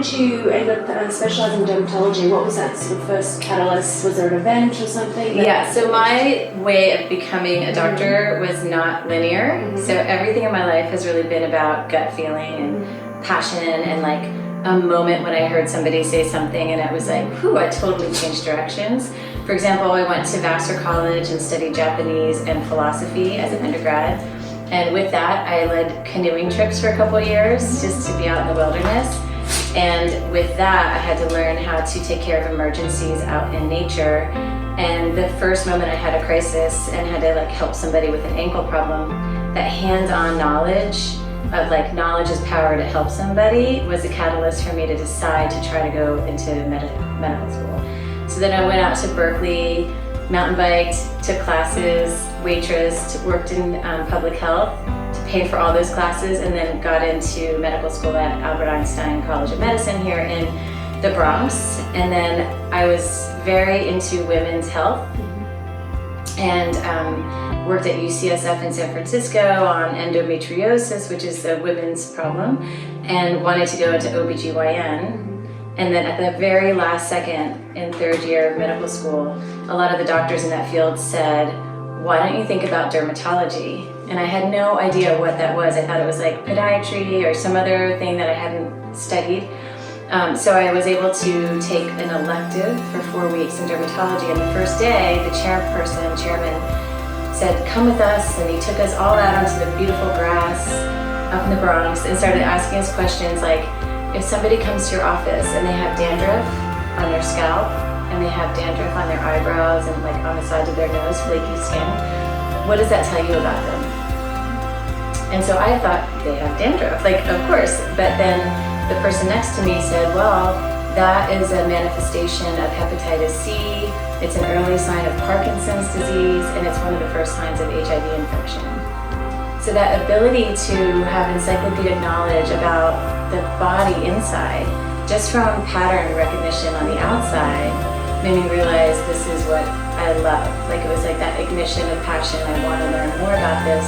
did you end up specializing in dermatology? What was that sort of first catalyst? Was there an event or something? Yeah, so my way of becoming a doctor was not linear. So everything in my life has really been about gut feeling and passion and like a moment when I heard somebody say something and it was like, whew, I totally changed directions. For example, I went to Vassar College and studied Japanese and philosophy as an undergrad. And with that, I led canoeing trips for a couple of years just to be out in the wilderness. And with that, I had to learn how to take care of emergencies out in nature. And the first moment I had a crisis and had to like help somebody with an ankle problem, that hands-on knowledge of like knowledge is power to help somebody was a catalyst for me to decide to try to go into medical school. So then I went out to Berkeley, mountain biked, took classes, waitressed, worked in public health to pay for all those classes, and then got into medical school at Albert Einstein College of Medicine here in the Bronx. And then I was very into women's health and worked at UCSF in San Francisco on endometriosis, which is a women's problem, and wanted to go into OBGYN. And then at the very last second, in third year of medical school, a lot of the doctors in that field said, why don't you think about dermatology? And I had no idea what that was. I thought it was like podiatry or some other thing that I hadn't studied. So I was able to take an elective for 4 weeks in dermatology. And the first day, the chairman, said, come with us. And he took us all out onto the beautiful grass up in the Bronx and started asking us questions like, if somebody comes to your office and they have dandruff on their scalp and they have dandruff on their eyebrows and like on the sides of their nose, flaky skin, what does that tell you about them? And so I thought they have dandruff, like of course, but then the person next to me said, well, that is a manifestation of hepatitis C, it's an early sign of Parkinson's disease, and it's one of the first signs of HIV infection. So that ability to have encyclopedic knowledge about the body inside, just from pattern recognition on the outside, made me realize this is what I love. Like it was like that ignition of passion. I want to learn more about this.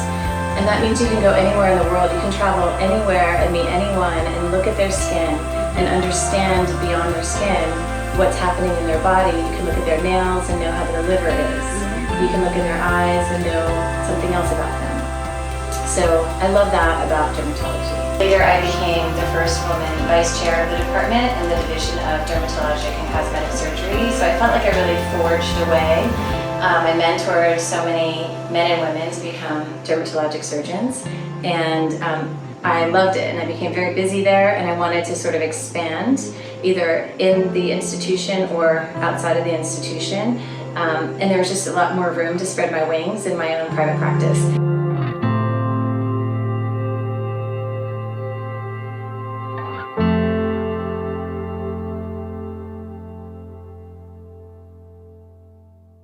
And that means you can go anywhere in the world. You can travel anywhere and meet anyone and look at their skin and understand beyond their skin what's happening in their body. You can look at their nails and know how their liver is. You can look in their eyes and know something else about them. So I love that about dermatology. Later I became the first woman vice chair of the department in the division of dermatologic and cosmetic surgery. So I felt like I really forged a way. I mentored so many men and women to become dermatologic surgeons, and I loved it, and I became very busy there, and I wanted to sort of expand either in the institution or outside of the institution, and there was just a lot more room to spread my wings in my own private practice.